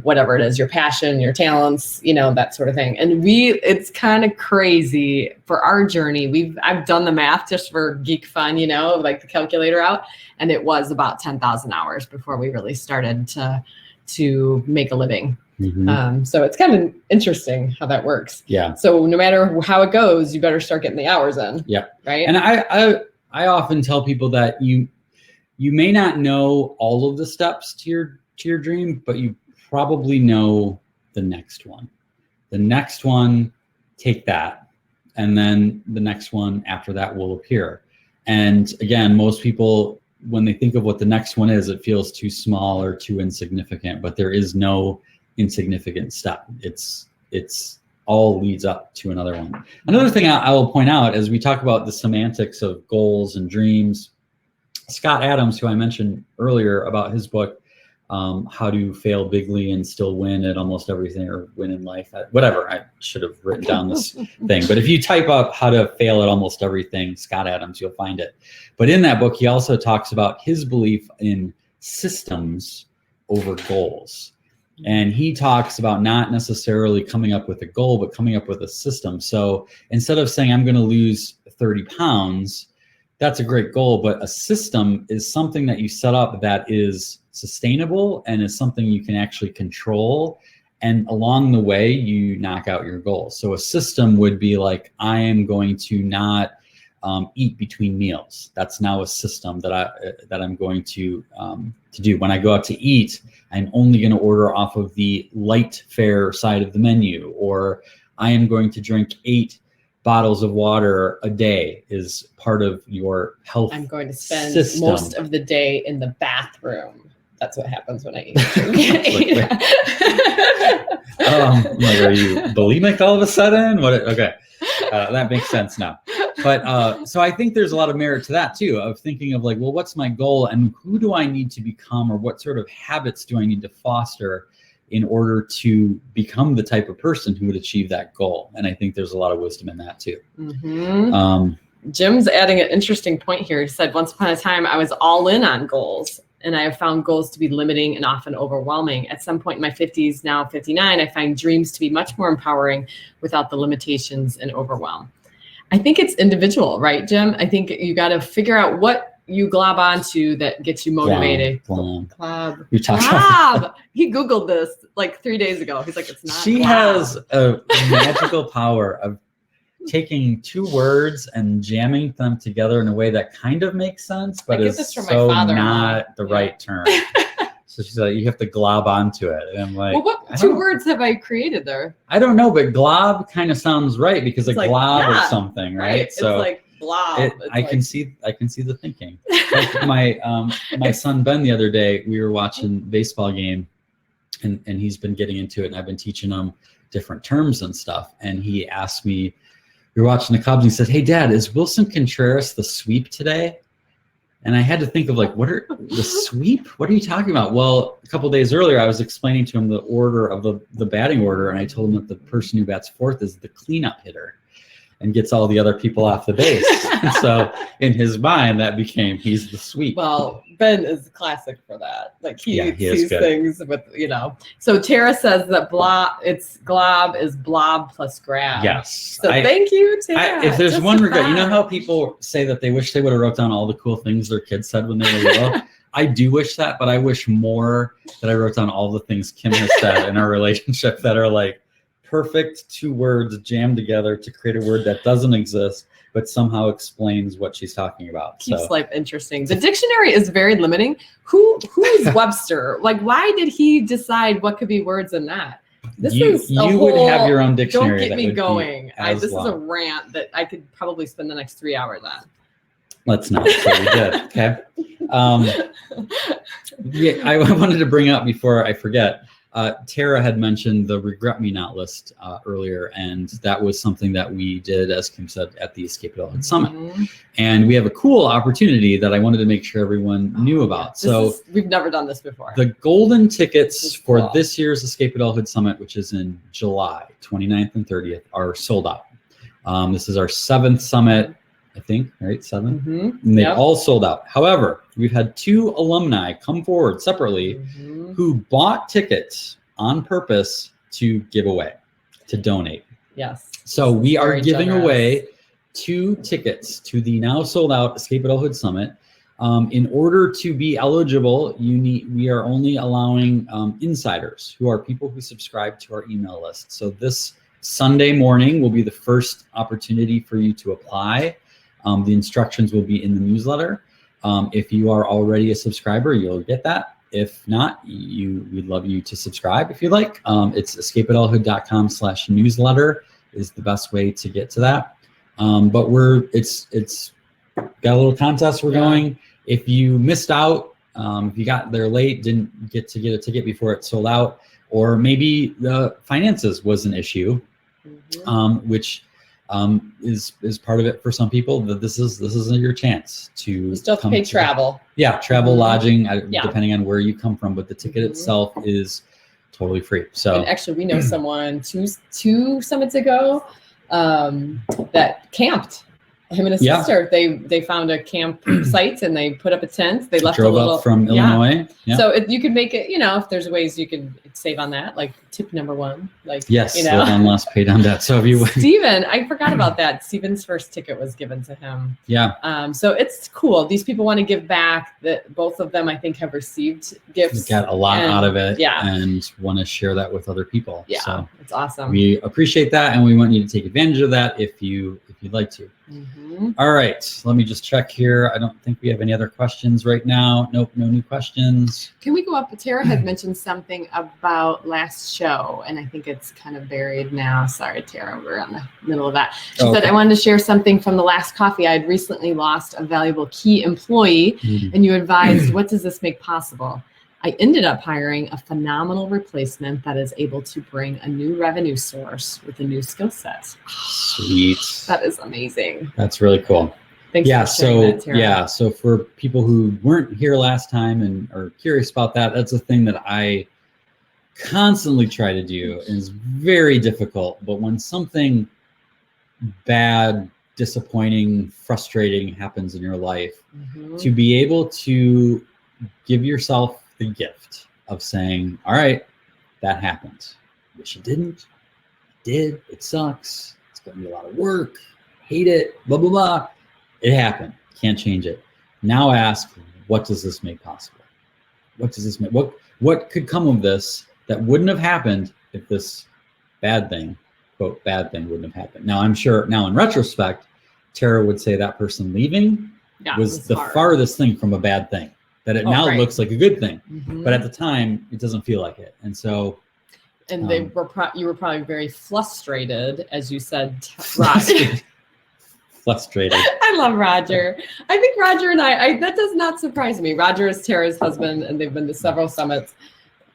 Whatever it is, your passion, your talents, that sort of thing. And it's kind of crazy for our journey. I've done the math just for geek fun, like the calculator out, and it was about 10,000 hours before we really started to make a living. So it's kind of interesting how that works.
Yeah.
So no matter how it goes, you better start getting the hours in.
Yeah.
Right.
And I often tell people that you may not know all of the steps to your dream, but you probably know the next one. The next one, take that. And then the next one after that will appear. And again, most people, when they think of what the next one is, it feels too small or too insignificant, but there is no insignificant step. It's all leads up to another one. Another thing I will point out as we talk about the semantics of goals and dreams, Scott Adams, who I mentioned earlier about his book, how to fail bigly and still win at almost everything, or win in life. Whatever, I should have written down this thing. But if you type up how to fail at almost everything, Scott Adams, you'll find it. But in that book, he also talks about his belief in systems over goals. And he talks about not necessarily coming up with a goal, but coming up with a system. So instead of saying, I'm going to lose 30 pounds, that's a great goal, but a system is something that you set up that is sustainable and is something you can actually control. And along the way, you knock out your goals. So a system would be like, I am going to not eat between meals. That's now a system that I'm going to do. When I go out to eat, I'm only going to order off of the light fare side of the menu, or I am going to drink 8 bottles of water a day is part of your health.
I'm going to spend
system.
Most of the day in the bathroom. That's what happens when I eat.
Like, are you bulimic all of a sudden? What? Okay, that makes sense now. But so I think there's a lot of merit to that too, of thinking of like, well, what's my goal and who do I need to become, or what sort of habits do I need to foster in order to become the type of person who would achieve that goal? And I think there's a lot of wisdom in that too.
Mm-hmm. Jim's adding an interesting point here. He said, once upon a time, I was all in on goals, and I have found goals to be limiting and often overwhelming. At some point in my 50s, now 59, I find dreams to be much more empowering without the limitations and overwhelm. I think it's individual, right, Jim? I think you got to figure out what you glob onto that gets you motivated. Glob. He Googled this like 3 days ago. He's like, it's not.
She
glob.
has a magical power of taking 2 words and jamming them together in a way that kind of makes sense, but is so not the right term. So she's like, you have to glob onto it. And I'm like,
well, what 2 words have I created there?
I don't know, but glob kind of sounds right because a glob or something, right?
So it's like blob.
I can see the thinking. Like my son Ben the other day, we were watching a baseball game, and he's been getting into it, and I've been teaching him different terms and stuff. And he asked me, we were watching the Cubs, and he said, "Hey Dad, is Wilson Contreras the sweep today?" And I had to think of like, what are the sweep? What are you talking about? Well, a couple of days earlier, I was explaining to him the order of the batting order, and I told him that the person who bats 4th is the cleanup hitter and gets all the other people off the base. So in his mind, that became, he's the sweep.
Well, Ben is classic for that. Like he sees
good.
things with, So Tara says that glob is blob plus grab.
Yes.
So thank you, Tara.
If there's one regret, you know how people say that they wish they would have wrote down all the cool things their kids said when they were little? I do wish that, but I wish more that I wrote down all the things Kim has said in our relationship that are like perfect 2 words jammed together to create a word that doesn't exist, but somehow explains what she's talking about.
Keeps life interesting. The dictionary is very limiting. Who is Webster? Like, why did he decide what could be words and not?
You would have your own dictionary.
Don't get me going. This is a rant that I could probably spend the next 3 hours on.
Let's not. So we did. Okay. I wanted to bring up before I forget. Tara had mentioned the Regret Me Not list earlier, and that was something that we did, as Kim said, at the Escape Adulthood Summit. Mm-hmm. And we have a cool opportunity that I wanted to make sure everyone knew about.
We've never done this before.
The golden tickets for this year's Escape Adulthood Summit, which is in July 29th and 30th, are sold out. This is our 7th summit, I think, right? 7? Mm-hmm. And they all sold out. However, we've had 2 alumni come forward separately who bought tickets on purpose to give away, to donate.
Yes.
So we are giving away 2 tickets to the now sold out Escape Adulthood Summit. In order to be eligible, we are only allowing insiders, who are people who subscribe to our email list. So this Sunday morning will be the first opportunity for you to apply. The instructions will be in the newsletter. If you are already a subscriber, you'll get that. If not, we'd love you to subscribe if you'd like. It's escapeadulthood.com/newsletter is the best way to get to that. But it's got a little contest we're going. If you missed out, if you got there late, didn't get to get a ticket before it sold out, or maybe the finances was an issue, which is part of it for some people. That this isn't your chance to.
You still have to pay travel.
Yeah, travel, lodging,
Yeah.
depending on where you come from, but the ticket itself is totally free. So
And actually, we know someone two summits ago that camped. Him and his
Yeah.
sister, they found a camp site and they put up a tent. They left
drove
a little
up from Illinois. Yeah.
So you could make it, if there's ways you could save on that, like tip number one, like,
Yes, live on less, pay down debt. So if you
Steven, I forgot about that. Steven's first ticket was given to him.
Yeah.
So it's cool. These people want to give back. That both of them, I think, have received gifts.
Got a lot out of it.
Yeah.
And want to share that with other people.
Yeah.
So
it's awesome.
we appreciate that, and we want you to take advantage of that if you'd like to.
Mm-hmm.
All right, let me just check here. I don't think we have any other questions right now. Nope, no new questions.
Can we go up? Tara had mentioned something about last show, and I think it's kind of buried now. Sorry, Tara, we're in the middle of that. She said, I wanted to share something from the last coffee. I had recently lost a valuable key employee, and you advised, what does this make possible? I ended up hiring a phenomenal replacement that is able to bring a new revenue source with a new skill set.
Sweet.
That is amazing.
That's really cool.
Thanks for sharing that, Tara.
So for people who weren't here last time and are curious about that, that's a thing that I constantly try to do, and is very difficult. But when something bad, disappointing, frustrating happens in your life, to be able to give yourself the gift of saying, all right, that happened. Wish it didn't. It did. It sucks. It's going to be a lot of work. Hate it. Blah, blah, blah. It happened. Can't change it. Now ask, what does this make possible? What does this make? What could come of this that wouldn't have happened if this bad thing, quote, bad thing wouldn't have happened? Now, I'm sure now in retrospect, Tara would say that person leaving was the farthest thing from a bad thing. That it now looks like a good thing, but at the time it doesn't feel like it. And so,
and you were probably very frustrated, as you said, Roger.
Frustrated.
I love Roger. I think Roger and I that does not surprise me. Roger is Tara's husband, and they've been to several summits.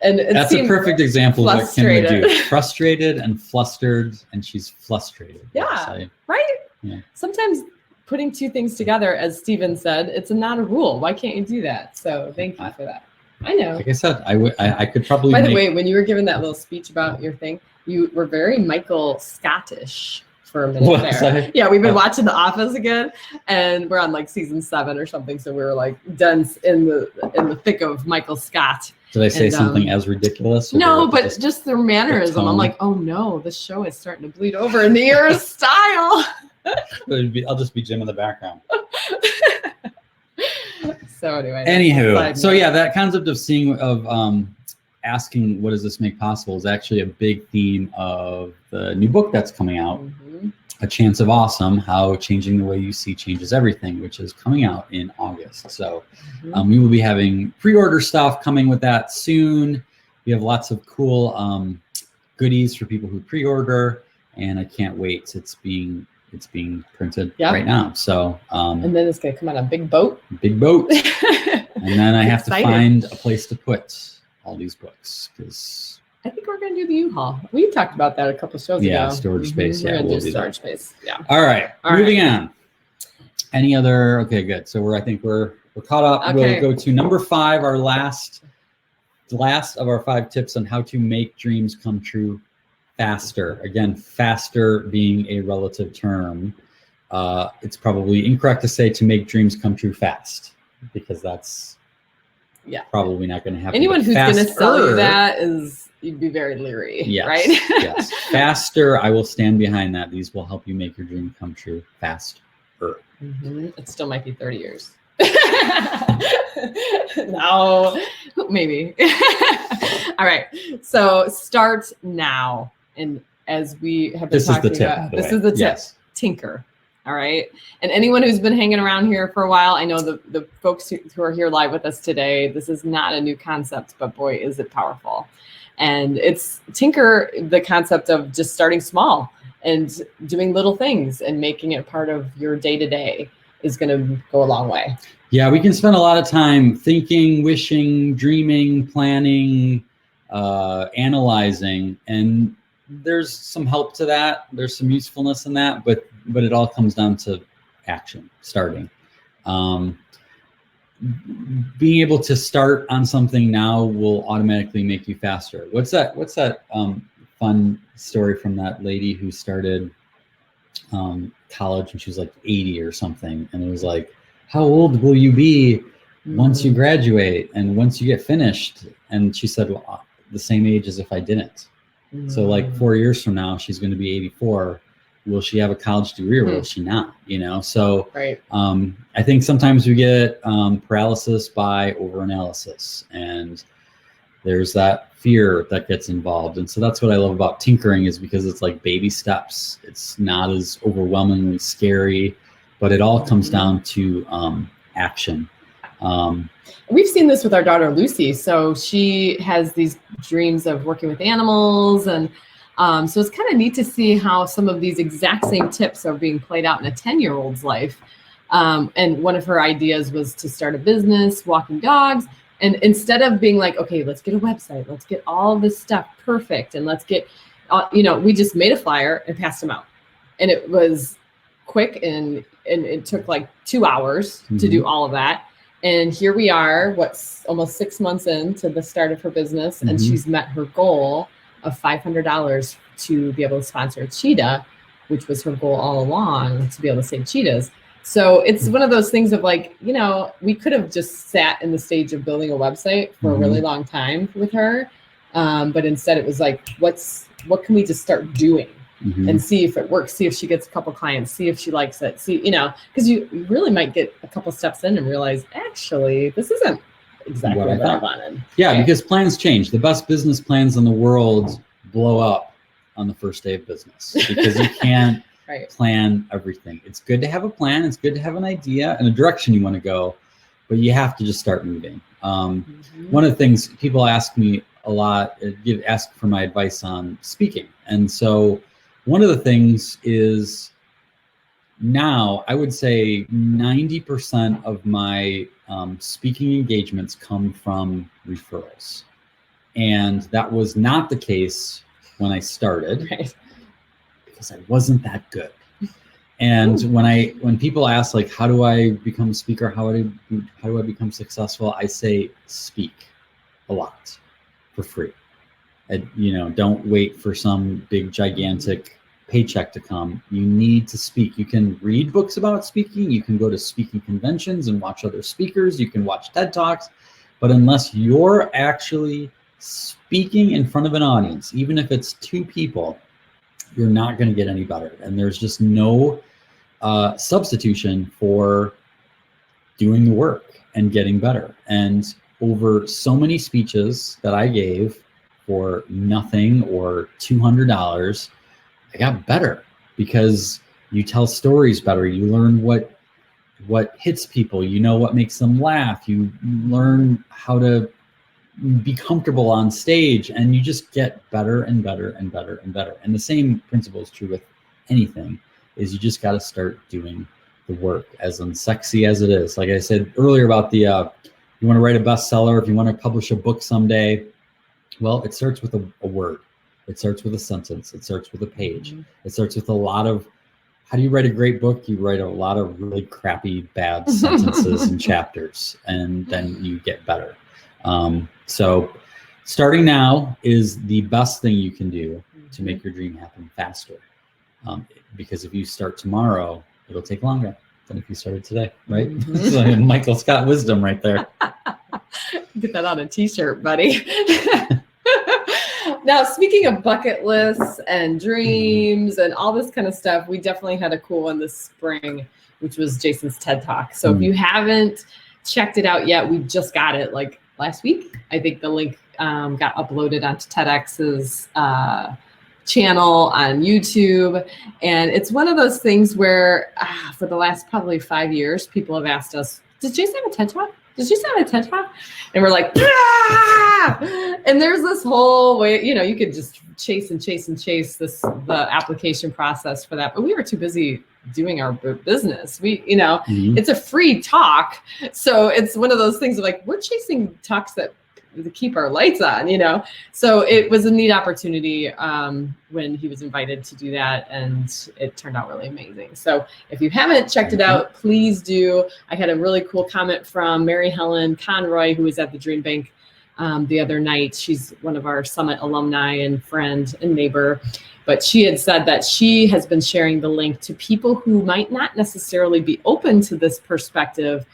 And
that's a perfect example of what Kim would do. Frustrated and flustered, and she's frustrated.
Yeah, right? Yeah. Sometimes putting two things together, as Steven said, it's not a rule. Why can't you do that? So thank you for that. I know.
Like I said, I could probably.
By the way, when you were giving that little speech about your thing, you were very Michael Scottish for a minute there. Yeah, we've been watching The Office again, and we're on like season 7 or something. So we were like dense in the thick of Michael Scott.
Did I say something as ridiculous?
No, but just their mannerism. I'm like, oh no, this show is starting to bleed over into your style.
I'll just be Jim in the background.
So anyway.
Anywho, so yeah, that concept of asking what does this make possible is actually a big theme of the new book that's coming out, A Chance of Awesome: How Changing the Way You See Changes Everything, which is coming out in August. So we will be having pre-order stuff coming with that soon. We have lots of cool goodies for people who pre-order, and I can't wait. It's being printed right now. So
and then it's gonna come on a big boat.
And then I have to find a place to put all these books, because
I think we're gonna do the U-Haul. We talked about that a couple of shows ago.
Yeah, storage space.
We're gonna
we'll
do storage space. Yeah.
All right. Moving on. Any other? Okay, good. So I think we're caught up.
Okay.
We'll go to number 5, our last of our 5 tips on how to make dreams come true faster. Again, faster being a relative term. It's probably incorrect to say to make dreams come true fast, because that's probably not going to happen.
Anyone who's going to sell you that you'd be very leery, right?
Yes. Faster, I will stand behind that. These will help you make your dream come true faster.
It still might be 30 years. No, maybe. All right. So start now. And as we have been talking about, this is the tip. Yes. Tinker. All right. And anyone who's been hanging around here for a while, I know the folks who are here live with us today, this is not a new concept, but boy, is it powerful. And it's tinker, the concept of just starting small and doing little things and making it part of your day-to-day is going to go a long way.
Yeah, we can spend a lot of time thinking, wishing, dreaming, planning, analyzing, and there's some help to that. There's some usefulness in that, but it all comes down to action, starting. Being able to start on something now will automatically make you faster. What's that fun story from that lady who started college when she was like 80 or something, and it was like, how old will you be once you graduate and once you get finished? And she said, well, the same age as if I didn't. So like 4 years from now, she's going to be 84. Will she have a college degree or will she not? You know, so
right.
I think sometimes we get paralysis by overanalysis, and there's that fear that gets involved. And so that's what I love about tinkering, is because it's like baby steps. It's not as overwhelmingly scary, but it all comes down to action.
We've seen this with our daughter, Lucy. So she has these dreams of working with animals. And so it's kind of neat to see how some of these exact same tips are being played out in a 10-year-old's life. And one of her ideas was to start a business, walking dogs. And instead of being like, okay, let's get a website, let's get all this stuff perfect, and let's get, we just made a flyer and passed them out. And it was quick, and it took like 2 hours to do all of that. And here we are, what's almost 6 months into the start of her business, and she's met her goal of $500 to be able to sponsor a cheetah, which was her goal all along, to be able to save cheetahs. So it's one of those things of like, we could have just sat in the stage of building a website for a really long time with her. But instead it was like, what can we just start doing and see if it works, see if she gets a couple clients, see if she likes it, see, because you really might get a couple steps in and realize, actually, this isn't exactly what I wanted.
Yeah, okay. Because plans change. The best business plans in the world blow up on the first day of business because you can't plan everything. It's good to have a plan. It's good to have an idea and a direction you want to go, but you have to just start moving. One of the things people ask me a lot, ask for my advice on speaking. And so one of the things is, now I would say 90% of my speaking engagements come from referrals. And that was not the case when I started, because I wasn't that good. And when people ask, like, how do I become a speaker? How do I become successful? I say, speak a lot for free. And, don't wait for some big gigantic paycheck to come. You need to speak. You can read books about speaking. You can go to speaking conventions and watch other speakers. You can watch TED Talks. But unless you're actually speaking in front of an audience, even if it's 2 people, you're not going to get any better. And there's just no substitution for doing the work and getting better. And over so many speeches that I gave for nothing or $200, I got better because you tell stories better. You learn what hits people. What makes them laugh. You learn how to be comfortable on stage, and you just get better and better and better and better. And the same principle is true with anything, is you just got to start doing the work, as unsexy as it is. Like I said earlier about you want to write a bestseller, if you want to publish a book someday, well, it starts with a word. It starts with a sentence. It starts with a page. It starts with a lot of, how do you write a great book? You write a lot of really crappy, bad sentences and chapters, and then you get better. So starting now is the best thing you can do to make your dream happen faster. Because if you start tomorrow, it'll take longer than if you started today, right? So Michael Scott wisdom right there.
Get that on a t-shirt, buddy. Now, speaking of bucket lists and dreams and all this kind of stuff, we definitely had a cool one this spring, which was Jason's TED Talk. So if you haven't checked it out yet, we just got it like last week. I think the link got uploaded onto TEDx's channel on YouTube. And it's one of those things where for the last probably 5 years, people have asked us, does Jason have a TED Talk? Does Jason have a TED Talk? And we're like, ah! And there's this whole way, you could just chase the application process for that. But we were too busy doing our business. It's a free talk. So it's one of those things of like, we're chasing talks that to keep our lights on, you know? So it was a neat opportunity when he was invited to do that, and it turned out really amazing. So if you haven't checked it out, please do. I had a really cool comment from Mary Helen Conroy, who was at the Dream Bank the other night. She's one of our Summit alumni and friend and neighbor. But she had said that she has been sharing the link to people who might not necessarily be open to this perspective,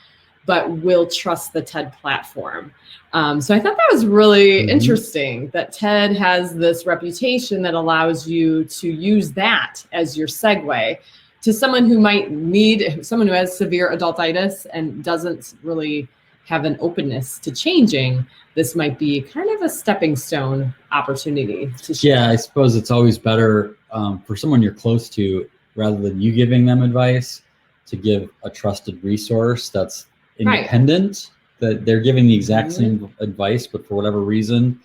but will trust the TED platform. So I thought that was really interesting that TED has this reputation that allows you to use that as your segue to someone who might need, someone who has severe adultitis and doesn't really have an openness to changing. This might be kind of a stepping stone opportunity to share.
Yeah, I suppose it's always better for someone you're close to, rather than you giving them advice, to give a trusted resource that's independent, that they're giving the exact same advice, but for whatever reason,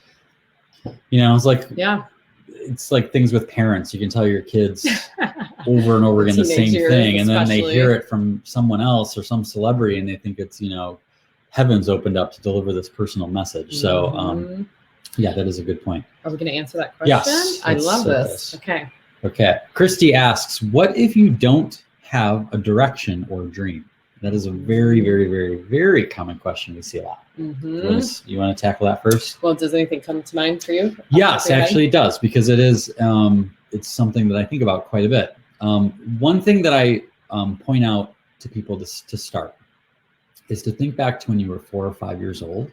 you know, it's like things with parents. You can tell your kids over and over again the same thing, and then they hear it from someone else or some celebrity, and they think it's, you know, heavens opened up to deliver this personal message. So yeah, that is a good point.
Are we going to answer that question?
Yes.
I love this.
Okay. Christy asks, what if you don't have a direction or a dream? That is a very, very, very, very common question we see a lot. You want to tackle that first?
Well, does anything come to mind for you?
Yes, actually it does, because it is, it's something that I think about quite a bit. One thing that I point out to people to start is to think back to when you were 4 or 5 years old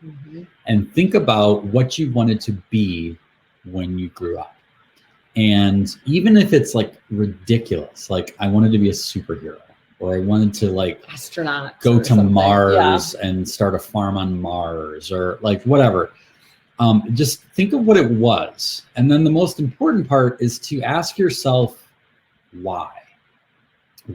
and think about what you wanted to be when you grew up. And even if it's like ridiculous, like I wanted to be a superhero, or I wanted to like
astronaut,
go to Mars and start a farm on Mars, or like whatever. Just think of what it was. And then the most important part is to ask yourself, why?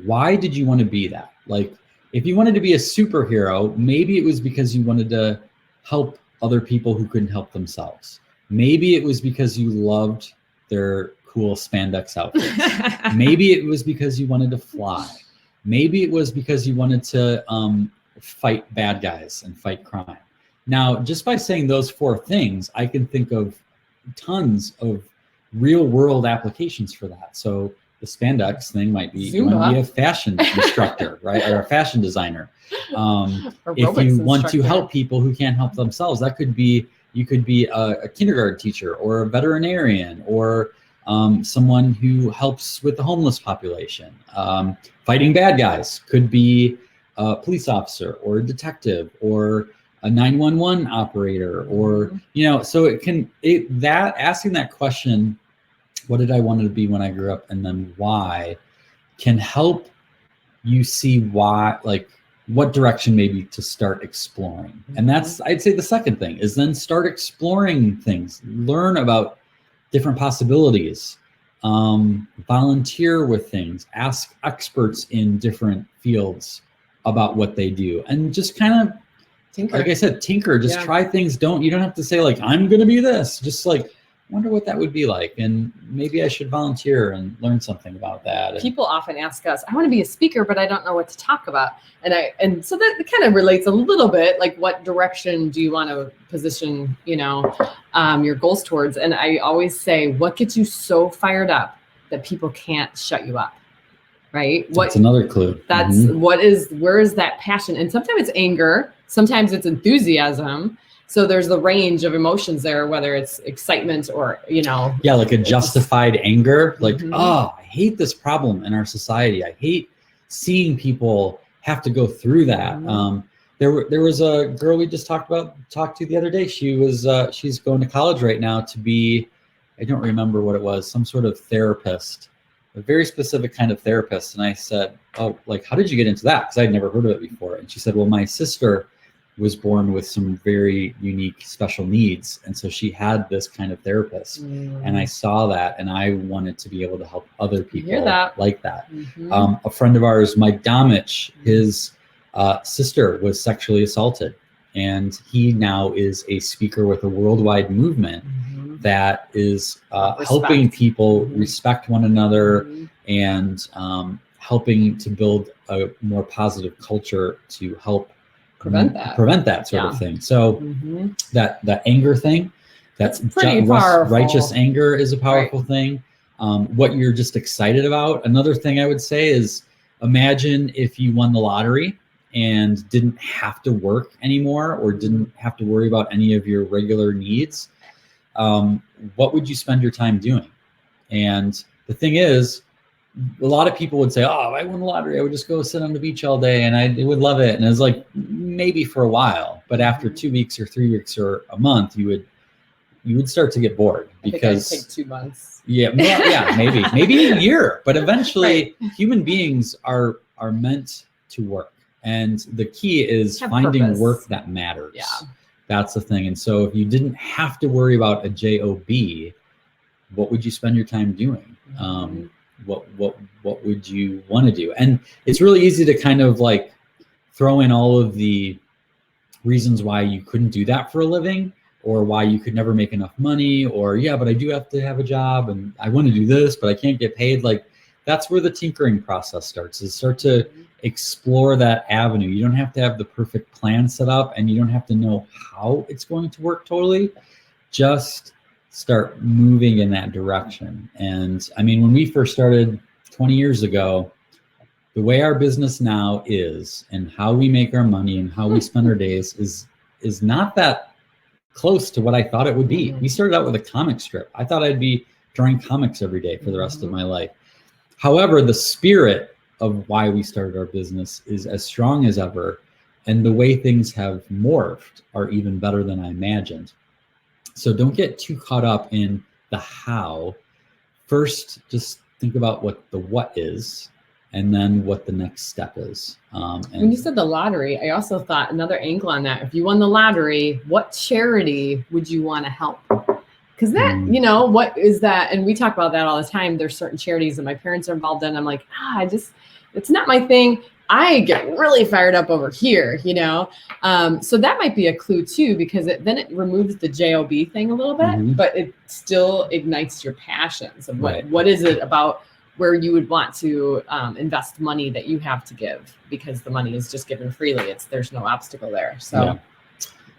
Why did you want to be that? Like, if you wanted to be a superhero, maybe it was because you wanted to help other people who couldn't help themselves. Maybe it was because you loved their cool spandex outfits. Maybe it was because you wanted to fly. Maybe it was because you wanted to fight bad guys and fight crime. Now, just by saying those 4 things, I can think of tons of real world applications for that. So the spandex thing might be, you want to be a fashion instructor, right? Or a fashion designer. If you want to help people who can't help themselves, that could be, you could be a kindergarten teacher or a veterinarian, or someone who helps with the homeless population. Fighting bad guys could be a police officer or a detective or a 911 operator, or, you know, so asking that question, what did I want to be when I grew up, and then why, can help you see why, like what direction maybe to start exploring. And that's, I'd say the second thing is then start exploring things, learn about different possibilities, volunteer with things, ask experts in different fields about what they do, and just kind of tinker. Like I said, tinker, just try things. You don't have to say like, I'm going to be this, just like, wonder what that would be like, and maybe I should volunteer and learn something about that.
People often ask us, I want to be a speaker, but I don't know what to talk about. And so that kind of relates a little bit, like what direction do you want to position, you know, your goals towards? And I always say, what gets you so fired up that people can't shut you up, right? That's
another clue.
That's where is that passion? And sometimes it's anger, sometimes it's enthusiasm. So there's the range of emotions there, whether it's excitement or, you know.
Yeah, like a justified anger, like, oh, I hate this problem in our society. I hate seeing people have to go through that. There was a girl we just talked to the other day. She was she's going to college right now to be, I don't remember what it was, some sort of therapist, a very specific kind of therapist. And I said, oh, like, how did you get into that? Because I'd never heard of it before. And she said, well, my sister was born with some very unique special needs, and so she had this kind of therapist, and I saw that, and I wanted to be able to help other people like that. A friend of ours, Mike Domich, his sister was sexually assaulted, and he now is a speaker with a worldwide movement that is helping people respect one another and helping to build a more positive culture to help
prevent that
sort of thing. So that anger thing, that's
pretty powerful.
Righteous anger is a powerful thing. What you're just excited about. Another thing I would say is, imagine if you won the lottery and didn't have to work anymore or didn't have to worry about any of your regular needs. What would you spend your time doing? And the thing is, a lot of people would say, oh, if I won the lottery, I would just go sit on the beach all day and I would love it. And it was like, maybe for a while, but after 2 weeks or 3 weeks or a month, you would start to get bored, because
I think I'd take 2 months.
Yeah, well, yeah, maybe a year, but eventually human beings are meant to work. And the key is finding purpose. Work that matters.
Yeah.
That's the thing. And so if you didn't have to worry about a job, what would you spend your time doing? What would you want to do? And it's really easy to kind of like throw in all of the reasons why you couldn't do that for a living, or why you could never make enough money, or but I do have to have a job and I want to do this, but I can't get paid. Like, that's where the tinkering process starts, is start to explore that avenue. You don't have to have the perfect plan set up, and you don't have to know how it's going to work totally. Just start moving in that direction. And I mean, when we first started 20 years ago, the way our business now is, and how we make our money and how we spend our days is not that close to what I thought it would be. We started out with a comic strip. I thought I'd be drawing comics every day for the rest of my life. However, the spirit of why we started our business is as strong as ever. And the way things have morphed are even better than I imagined. So don't get too caught up in the how. First, just think about what the what is, and then what the next step is.
When you said the lottery, I also thought another angle on that. If you won the lottery, what charity would you want to help? Because that, what is that? And we talk about that all the time. There's certain charities that my parents are involved in. I'm like, it's not my thing. I get really fired up over here, So that might be a clue too, because then it removes the job thing a little bit, but it still ignites your passions of what is it about where you would want to invest money that you have to give, because the money is just given freely. There's no obstacle there. So,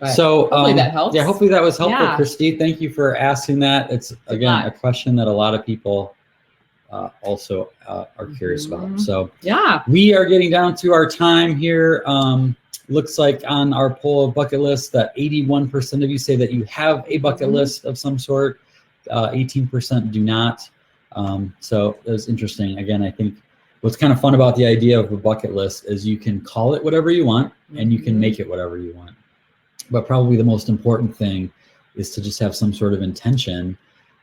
hopefully that helps.
Yeah, hopefully that was helpful, Christy. Thank you for asking that. It's again a question that a lot of people also are curious about. So we are getting down to our time here. Looks like on our poll of bucket list that 81% of you say that you have a bucket list of some sort. 18% do not. So it was interesting. Again, I think what's kind of fun about the idea of a bucket list is you can call it whatever you want and you can make it whatever you want. But probably the most important thing is to just have some sort of intention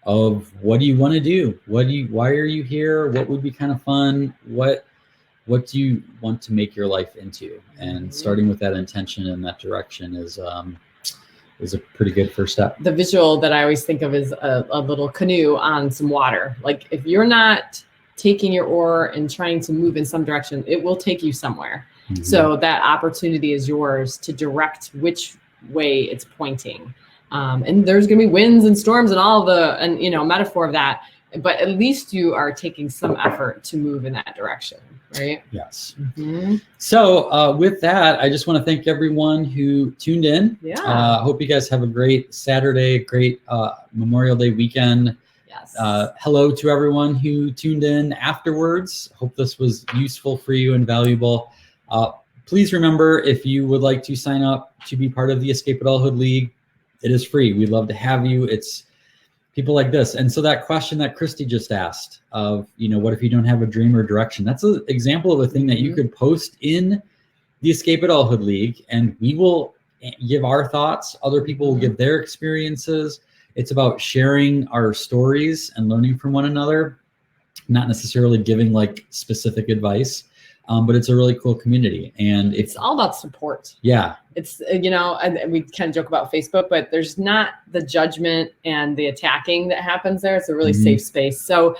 of what do you want to do? Why are you here? What would be kind of fun? What do you want to make your life into? And starting with that intention in that direction is a pretty good first step.
The visual that I always think of is a little canoe on some water. Like, if you're not taking your oar and trying to move in some direction, it will take you somewhere. So that opportunity is yours to direct which way it's pointing. And there's going to be winds and storms and all metaphor of that, but at least you are taking some effort to move in that direction, right?
Yes. So with that, I just want to thank everyone who tuned in. Hope you guys have a great Saturday, great Memorial Day weekend.
Yes.
Hello to everyone who tuned in afterwards. Hope this was useful for you and valuable. Please remember, if you would like to sign up to be part of the Escape Adulthood League, it is free. We'd love to have you. It's people like this. And so that question that Christy just asked of, what if you don't have a dream or direction? That's an example of a thing that you could post in the Escape Adulthood League, and we will give our thoughts. Other people will give their experiences. It's about sharing our stories and learning from one another, not necessarily giving like specific advice. But it's a really cool community, and
it's all about support.
Yeah.
It's, and we kind of joke about Facebook, but there's not the judgment and the attacking that happens there. It's a really safe space. So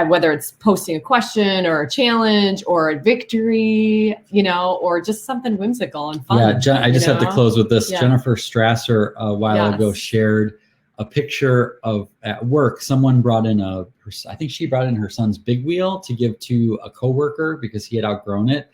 whether it's posting a question or a challenge or a victory, or just something whimsical and fun.
Yeah. I just have to close with this. Jennifer Strasser a while ago shared a picture of at work. Someone brought in I think she brought in her son's big wheel to give to a coworker because he had outgrown it.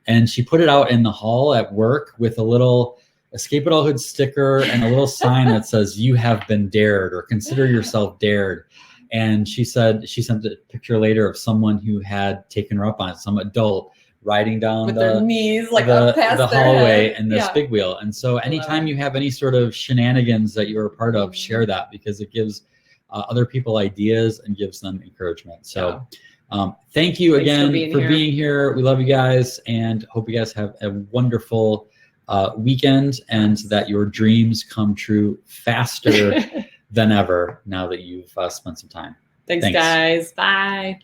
and she put it out in the hall at work with a little Escape Adulthood sticker and a little sign that says, "You have been dared," or "Consider yourself dared." And she said she sent a picture later of someone who had taken her up on it, some adult riding down
with their knees like up past
the
their
hallway
head.
in this big wheel. And so anytime you have any sort of shenanigans that you're a part of, share that, because it gives other people ideas and gives them encouragement. So thank you again for being here. We love you guys and hope you guys have a wonderful weekend, and that your dreams come true faster than ever now that you've spent some time.
Thanks guys. Bye.